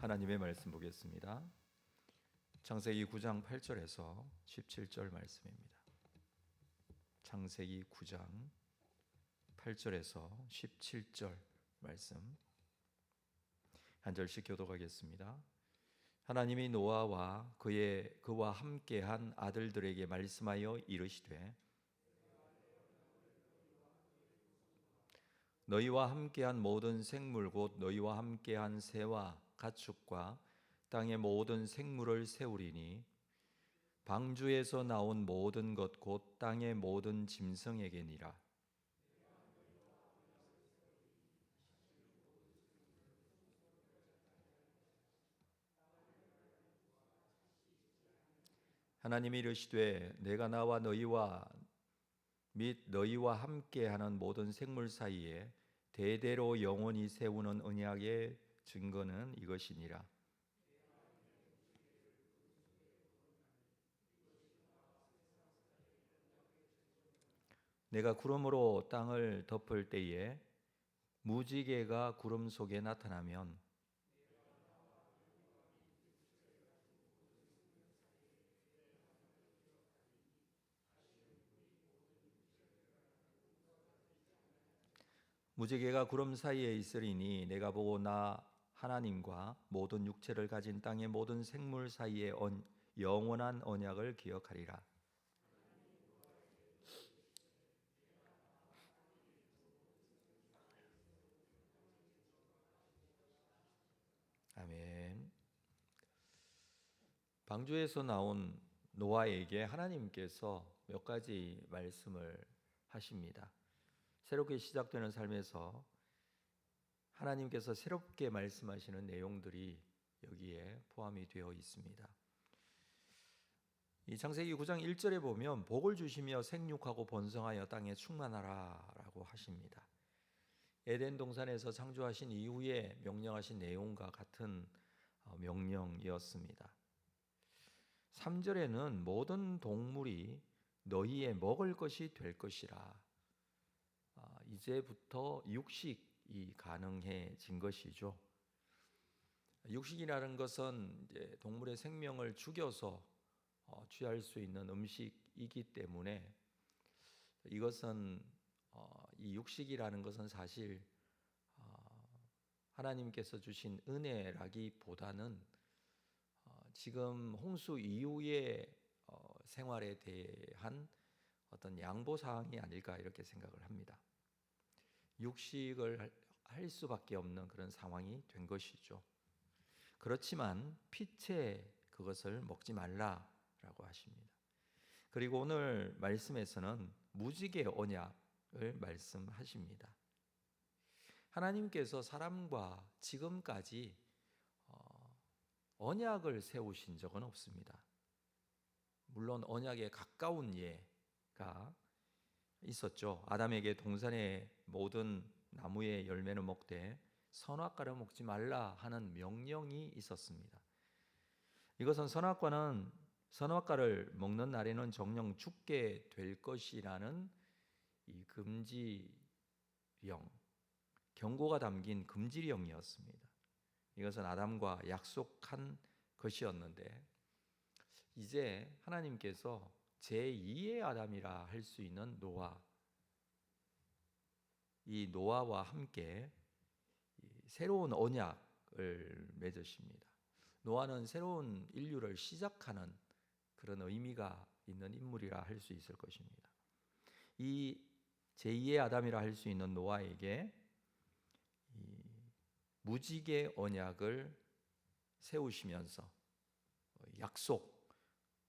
하나님의 말씀 보겠습니다. 창세기 9장 8절에서 17절 말씀입니다. 창세기 9장 8절에서 17절 말씀 한 절씩 교독하겠습니다. 하나님이 노아와 그와 함께한 아들들에게 말씀하여 이르시되 너희와 함께한 모든 생물 곧 너희와 함께한 새와 가축과 땅의 모든 생물을 세우리니 방주에서 나온 모든 것 곧 땅의 모든 짐승에게니라. 하나님이 이르시되 내가 나와 너희와 및 너희와 함께하는 모든 생물 사이에 대대로 영원히 세우는 언약의 증거는 이것이니라. 내가 구름으로 땅을 덮을 때에 무지개가 구름 속에 나타나면 무지개가 구름 사이에 있으리니 내가 보고 나 하나님과 모든 육체를 가진 땅의 모든 생물 사이에 영원한 언약을 기억하리라. 아멘. 방주에서 나온 노아에게 하나님께서 몇 가지 말씀을 하십니다. 새롭게 시작되는 삶에서 하나님께서 새롭게 말씀하시는 내용들이 여기에 포함이 되어 있습니다. 이 창세기 9장 1절에 보면 복을 주시며 생육하고 번성하여 땅에 충만하라 라고 하십니다. 에덴 동산에서 창조하신 이후에 명령하신 내용과 같은 명령이었습니다. 3절에는 모든 동물이 너희의 먹을 것이 될 것이라. 이제부터 육식이 가능해진 것이죠. 육식이라는 것은 이제 동물의 생명을 죽여서 취할 수 있는 음식이기 때문에 이것은 이 육식이라는 것은 사실 하나님께서 주신 은혜라기보다는 지금 홍수 이후의 생활에 대한 어떤 양보 사항이 아닐까 이렇게 생각을 합니다. 육식을 할 수밖에 없는 그런 상황이 된 것이죠. 그렇지만 피채 그것을 먹지 말라라고 하십니다. 그리고 오늘 말씀에서는 무지개 언약을 말씀하십니다. 하나님께서 사람과 지금까지 언약을 세우신 적은 없습니다. 물론 언약에 가까운 예가 있었죠. 아담에게 동산의 모든 나무의 열매는 먹되 선악과를 먹지 말라 하는 명령이 있었습니다. 이것은 선악과를 먹는 날에는 정령 죽게 될 것이라는 이 금지령, 경고가 담긴 금지령이었습니다. 이것은 아담과 약속한 것이었는데 이제 하나님께서 제2의 아담이라 할 수 있는 노아, 이 노아와 함께 새로운 언약을 맺으십니다. 노아는 새로운 인류를 시작하는 그런 의미가 있는 인물이라 할 수 있을 것입니다. 이 제2의 아담이라 할 수 있는 노아에게 이 무지개 언약을 세우시면서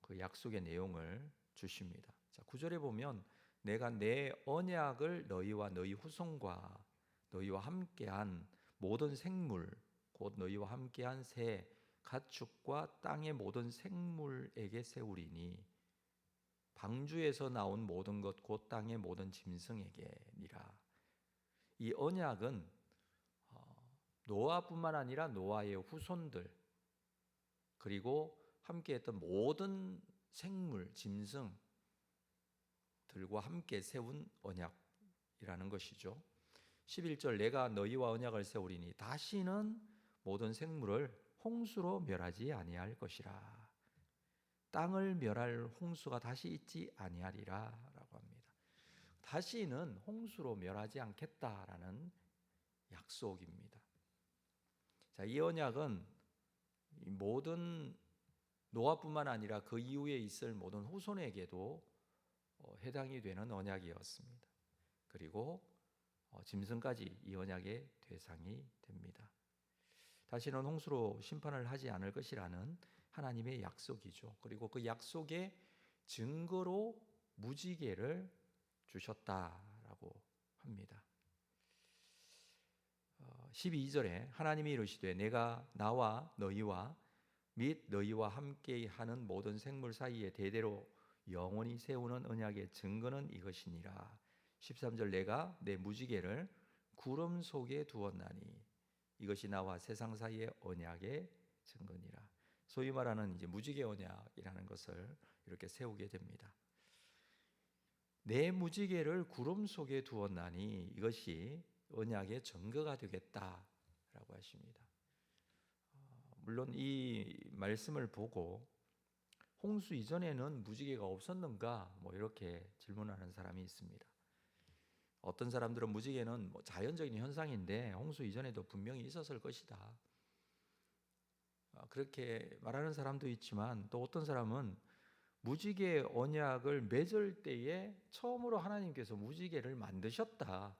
그 약속의 내용을 주십니다. 자, 9절에 보면 내가 내 언약을 너희와 너희 후손과 너희와 함께한 모든 생물 곧 너희와 함께한 새 가축과 땅의 모든 생물에게 세우리니 방주에서 나온 모든 것 곧 땅의 모든 짐승에게니라. 이 언약은 노아뿐만 아니라 노아의 후손들 그리고 함께했던 모든 생물, 짐승들과 함께 세운 언약이라는 것이죠. 11절 내가 너희와 언약을 세우리니 다시는 모든 생물을 홍수로 멸하지 아니할 것이라. 땅을 멸할 홍수가 다시 있지 아니하리라 라고 합니다. 다시는 홍수로 멸하지 않겠다라는 약속입니다. 자, 이 언약은 모든 노아뿐만 아니라 그 이후에 있을 모든 후손에게도 해당이 되는 언약이었습니다. 그리고 짐승까지 이 언약의 대상이 됩니다. 다시는 홍수로 심판을 하지 않을 것이라는 하나님의 약속이죠. 그리고 그 약속의 증거로 무지개를 주셨다라고 합니다. 12절에 하나님이 이르시되 내가 나와 너희와 및 너희와 함께 하는 모든 생물 사이에 대대로 영원히 세우는 언약의 증거는 이것이니라. 13절 내가 내 무지개를 구름 속에 두었나니 이것이 나와 세상 사이의 언약의 증거니라. 소위 말하는 이제 무지개 언약이라는 것을 이렇게 세우게 됩니다. 내 무지개를 구름 속에 두었나니 이것이 언약의 증거가 되겠다라고 하십니다. 물론 이 말씀을 보고 홍수 이전에는 무지개가 없었는가 이렇게 질문하는 사람이 있습니다. 어떤 사람들은 무지개는 자연적인 현상인데 홍수 이전에도 분명히 있었을 것이다, 그렇게 말하는 사람도 있지만, 또 어떤 사람은 무지개 언약을 맺을 때에 처음으로 하나님께서 무지개를 만드셨다라고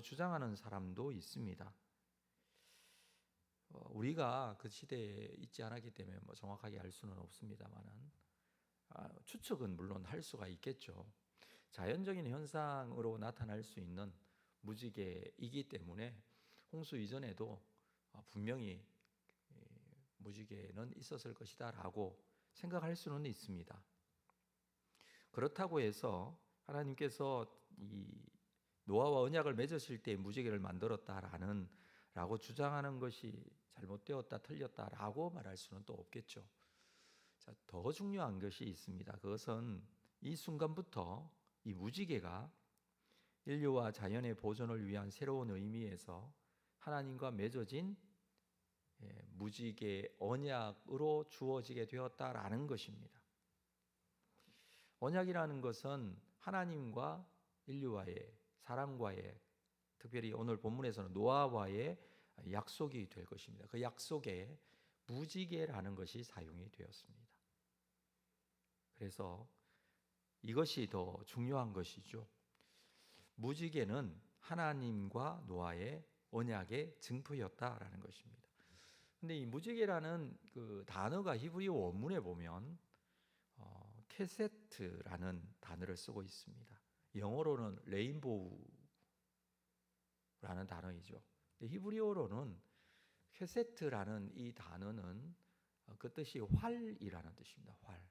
주장하는 사람도 있습니다. 우리가 그 시대에 있지 않았기 때문에 정확하게 알 수는 없습니다만은 추측은 물론 할 수가 있겠죠. 자연적인 현상으로 나타날 수 있는 무지개이기 때문에 홍수 이전에도 분명히 무지개는 있었을 것이다 라고 생각할 수는 있습니다. 그렇다고 해서 하나님께서 이 노아와 언약을 맺으실 때 무지개를 만들었다라고 주장하는 것이 잘못되었다, 틀렸다라고 말할 수는 또 없겠죠. 자, 더 중요한 것이 있습니다. 그것은 이 순간부터 이 무지개가 인류와 자연의 보존을 위한 새로운 의미에서 하나님과 맺어진 무지개 언약으로 주어지게 되었다라는 것입니다. 언약이라는 것은 하나님과 인류와의, 사람과의, 특별히 오늘 본문에서는 노아와의 약속이 될 것입니다. 그 약속에 무지개라는 것이 사용이 되었습니다. 그래서 이것이 더 중요한 것이죠. 무지개는 하나님과 노아의 언약의 증표였다라는 것입니다. 근데 이 무지개라는 그 단어가 히브리어 원문에 보면 케세트라는 단어를 쓰고 있습니다. 영어로는 레인보우라는 단어이죠. 히브리어로는 케세트라는 이 단어는 그 뜻이 활이라는 뜻입니다. 활.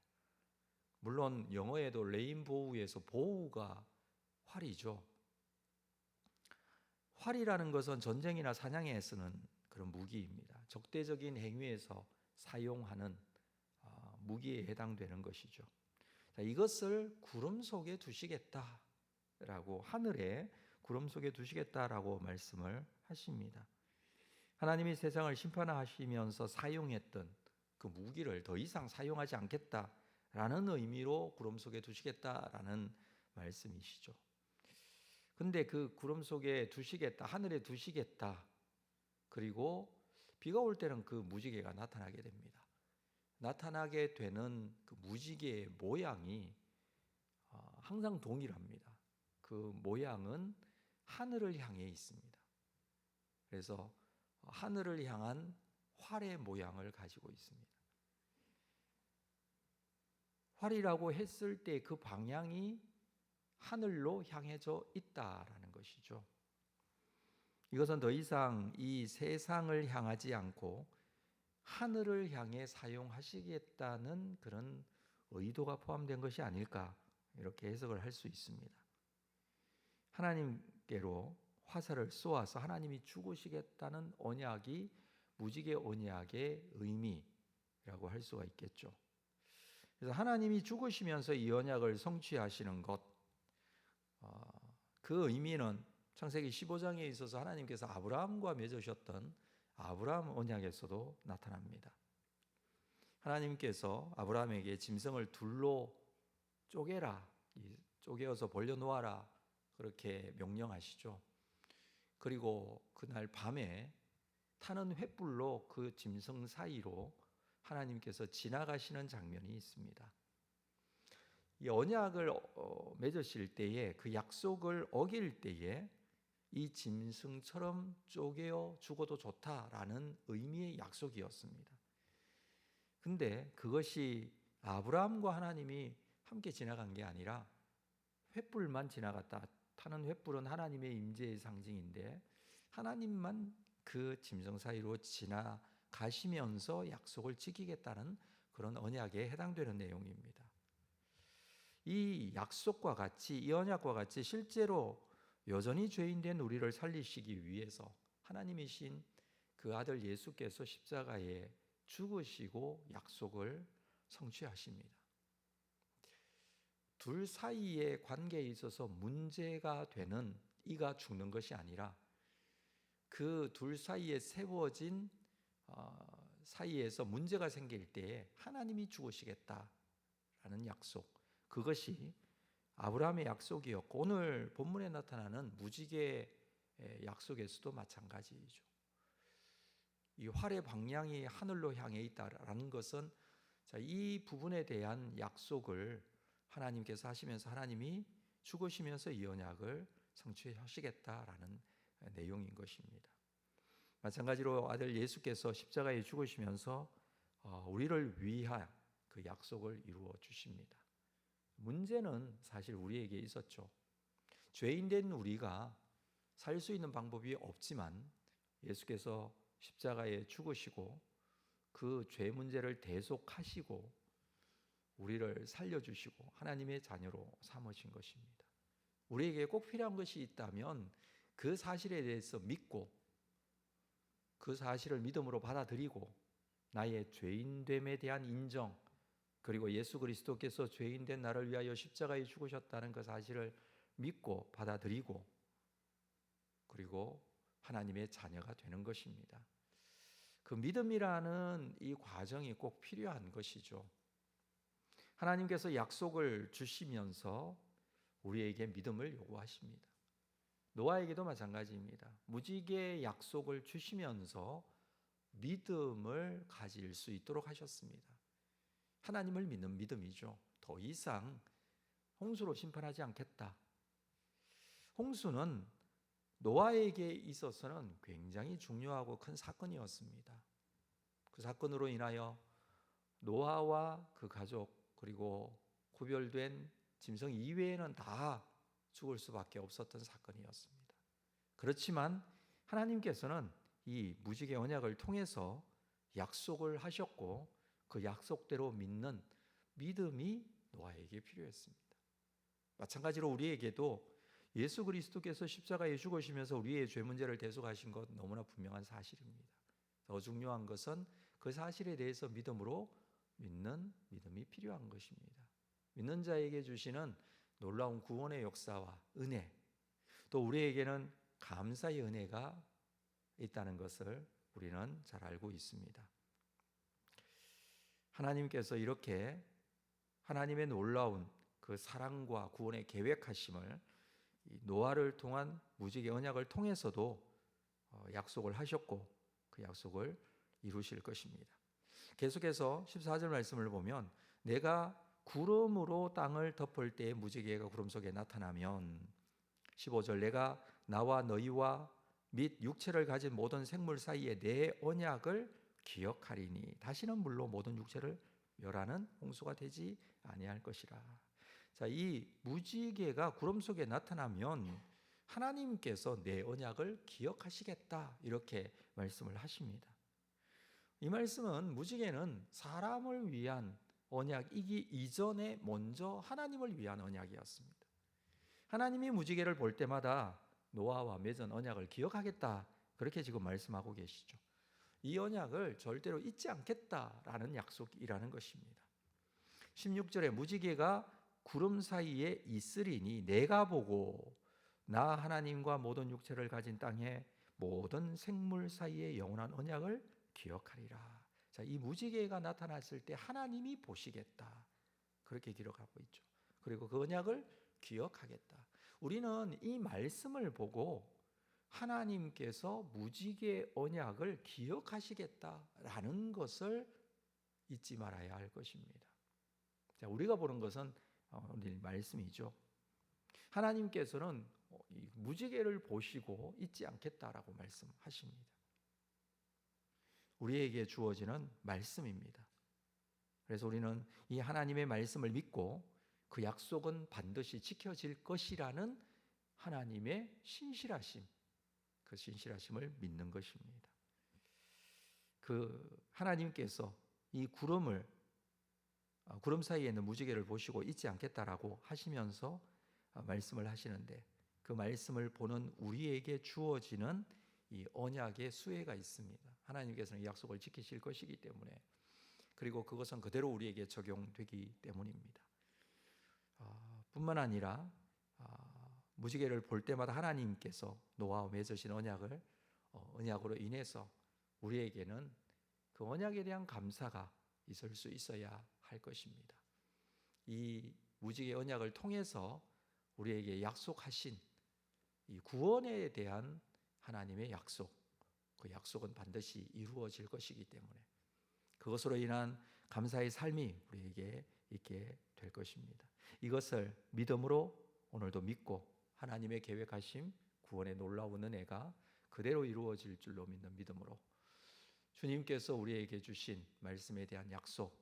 물론 영어에도 레인보우에서 보우가 활이죠. 활이라는 것은 전쟁이나 사냥에 쓰는 그런 무기입니다. 적대적인 행위에서 사용하는 무기에 해당되는 것이죠. 자, 이것을 구름 속에 두시겠다라고, 하늘에 구름 속에 두시겠다라고 말씀을 하십니다. 하나님이 세상을 심판하시면서 사용했던 그 무기를 더 이상 사용하지 않겠다라는 의미로 구름 속에 두시겠다라는 말씀이시죠. 근데 그 구름 속에 두시겠다, 하늘에 두시겠다, 그리고 비가 올 때는 그 무지개가 나타나게 됩니다. 나타나게 되는 그 무지개의 모양이 항상 동일합니다. 그 모양은 하늘을 향해 있습니다. 그래서 하늘을 향한 활의 모양을 가지고 있습니다. 활이라고 했을 때 그 방향이 하늘로 향해져 있다라는 것이죠. 이것은 더 이상 이 세상을 향하지 않고 하늘을 향해 사용하시겠다는 그런 의도가 포함된 것이 아닐까, 이렇게 해석을 할 수 있습니다. 하나님께로 화살을 쏘아서 하나님이 죽으시겠다는 언약이 무지개 언약의 의미라고 할 수가 있겠죠. 그래서 하나님이 죽으시면서 이 언약을 성취하시는 것, 그 의미는 창세기 15장에 있어서 하나님께서 아브라함과 맺으셨던 아브라함 언약에서도 나타납니다. 하나님께서 아브라함에게 짐승을 둘로 쪼개라, 쪼개어서 벌려놓아라 그렇게 명령하시죠. 그리고 그날 밤에 타는 횃불로 그 짐승 사이로 하나님께서 지나가시는 장면이 있습니다. 이 언약을 맺으실 때에, 그 약속을 어길 때에 이 짐승처럼 쪼개어 죽어도 좋다라는 의미의 약속이었습니다. 근데 그것이 아브라함과 하나님이 함께 지나간 게 아니라 횃불만 지나갔다. 타는 횃불은 하나님의 임재의 상징인데 하나님만 그 짐승 사이로 지나가시면서 약속을 지키겠다는 그런 언약에 해당되는 내용입니다. 이 약속과 같이, 이 언약과 같이 실제로 여전히 죄인된 우리를 살리시기 위해서 하나님이신 그 아들 예수께서 십자가에 죽으시고 약속을 성취하십니다. 둘 사이의 관계에 있어서 문제가 되는 이가 죽는 것이 아니라 그 둘 사이에 세워진 사이에서 문제가 생길 때에 하나님이 죽으시겠다라는 약속, 그것이 아브라함의 약속이었고 오늘 본문에 나타나는 무지개의 약속에서도 마찬가지이죠. 이 활의 방향이 하늘로 향해 있다라는 것은 이 부분에 대한 약속을 하나님께서 하시면서 하나님이 죽으시면서 이 언약을 성취하시겠다라는 내용인 것입니다. 마찬가지로 아들 예수께서 십자가에 죽으시면서 우리를 위한 그 약속을 이루어 주십니다. 문제는 사실 우리에게 있었죠. 죄인된 우리가 살 수 있는 방법이 없지만 예수께서 십자가에 죽으시고 그 죄 문제를 대속하시고 우리를 살려주시고 하나님의 자녀로 삼으신 것입니다. 우리에게 꼭 필요한 것이 있다면 그 사실에 대해서 믿고 그 사실을 믿음으로 받아들이고 나의 죄인됨에 대한 인정, 그리고 예수 그리스도께서 죄인된 나를 위하여 십자가에 죽으셨다는 그 사실을 믿고 받아들이고 그리고 하나님의 자녀가 되는 것입니다. 그 믿음이라는 이 과정이 꼭 필요한 것이죠. 하나님께서 약속을 주시면서 우리에게 믿음을 요구하십니다. 노아에게도 마찬가지입니다. 무지개의 약속을 주시면서 믿음을 가질 수 있도록 하셨습니다. 하나님을 믿는 믿음이죠. 더 이상 홍수로 심판하지 않겠다. 홍수는 노아에게 있어서는 굉장히 중요하고 큰 사건이었습니다. 그 사건으로 인하여 노아와 그 가족 그리고 구별된 짐승 이외에는 다 죽을 수밖에 없었던 사건이었습니다. 그렇지만 하나님께서는 이 무지개 언약을 통해서 약속을 하셨고 그 약속대로 믿는 믿음이 노아에게 필요했습니다. 마찬가지로 우리에게도 예수 그리스도께서 십자가에 죽으시면서 우리의 죄 문제를 대속하신 것 너무나 분명한 사실입니다. 더 중요한 것은 그 사실에 대해서 믿음으로 믿는 믿음이 필요한 것입니다. 믿는 자에게 주시는 놀라운 구원의 역사와 은혜, 또 우리에게는 감사의 은혜가 있다는 것을 우리는 잘 알고 있습니다. 하나님께서 이렇게 하나님의 놀라운 그 사랑과 구원의 계획하심을 노아를 통한 무지개 언약을 통해서도 약속을 하셨고 그 약속을 이루실 것입니다. 계속해서 14절 말씀을 보면 내가 구름으로 땅을 덮을 때에 무지개가 구름 속에 나타나면 15절 내가 나와 너희와 및 육체를 가진 모든 생물 사이에 내 언약을 기억하리니 다시는 물로 모든 육체를 멸하는 홍수가 되지 아니할 것이라. 자, 이 무지개가 구름 속에 나타나면 하나님께서 내 언약을 기억하시겠다 이렇게 말씀을 하십니다. 이 말씀은 무지개는 사람을 위한 언약이기 이전에 먼저 하나님을 위한 언약이었습니다. 하나님이 무지개를 볼 때마다 노아와 맺은 언약을 기억하겠다 그렇게 지금 말씀하고 계시죠. 이 언약을 절대로 잊지 않겠다라는 약속이라는 것입니다. 16절에 무지개가 구름 사이에 있으리니 내가 보고 나 하나님과 모든 육체를 가진 땅에 모든 생물 사이의 영원한 언약을 기억하리라. 자, 이 무지개가 나타났을 때 하나님이 보시겠다. 그렇게 기록하고 있죠. 그리고 그 언약을 기억하겠다. 우리는 이 말씀을 보고 하나님께서 무지개 언약을 기억하시겠다라는 것을 잊지 말아야 할 것입니다. 자, 우리가 보는 것은 오늘 말씀이죠. 하나님께서는 이 무지개를 보시고 잊지 않겠다라고 말씀하십니다. 우리에게 주어지는 말씀입니다. 그래서 우리는 이 하나님의 말씀을 믿고 그 약속은 반드시 지켜질 것이라는 하나님의 신실하심, 그 신실하심을 믿는 것입니다. 그 하나님께서 이 구름 사이에 있는 무지개를 보시고 잊지 않겠다라고 하시면서 말씀을 하시는데, 그 말씀을 보는 우리에게 주어지는 이 언약의 수혜가 있습니다. 하나님께서는 이 약속을 지키실 것이기 때문에, 그리고 그것은 그대로 우리에게 적용되기 때문입니다. 뿐만 아니라 무지개를 볼 때마다 하나님께서 노아와 맺으신 언약으로 인해서 우리에게는 그 언약에 대한 감사가 있을 수 있어야 할 것입니다. 이 무지개 언약을 통해서 우리에게 약속하신 이 구원에 대한 하나님의 약속, 그 약속은 반드시 이루어질 것이기 때문에 그것으로 인한 감사의 삶이 우리에게 있게 될 것입니다. 이것을 믿음으로 오늘도 믿고 하나님의 계획하심 구원의 놀라운 은혜가 그대로 이루어질 줄로 믿는 믿음으로 주님께서 우리에게 주신 말씀에 대한 약속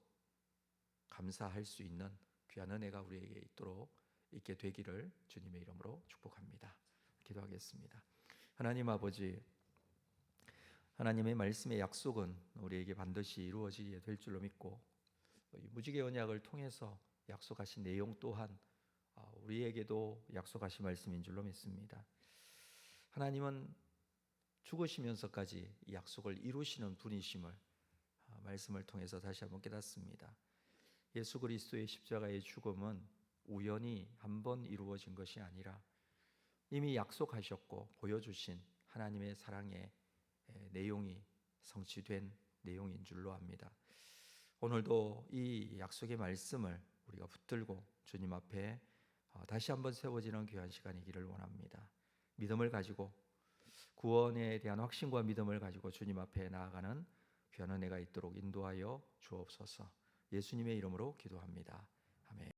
감사할 수 있는 귀한 은혜가 우리에게 있게 되기를 주님의 이름으로 축복합니다. 기도하겠습니다. 하나님 아버지, 하나님의 말씀의 약속은 우리에게 반드시 이루어지게 될 줄로 믿고 무지개 언약을 통해서 약속하신 내용 또한 우리에게도 약속하신 말씀인 줄로 믿습니다. 하나님은 죽으시면서까지 이 약속을 이루시는 분이심을 말씀을 통해서 다시 한번 깨닫습니다. 예수 그리스도의 십자가의 죽음은 우연히 한번 이루어진 것이 아니라 이미 약속하셨고 보여주신 하나님의 사랑의 내용이 성취된 내용인 줄로 압니다. 오늘도 이 약속의 말씀을 우리가 붙들고 주님 앞에 다시 한번 세워지는 귀한 시간이기를 원합니다. 믿음을 가지고 구원에 대한 확신과 믿음을 가지고 주님 앞에 나아가는 귀한 은혜가 있도록 인도하여 주옵소서. 예수님의 이름으로 기도합니다. 아멘.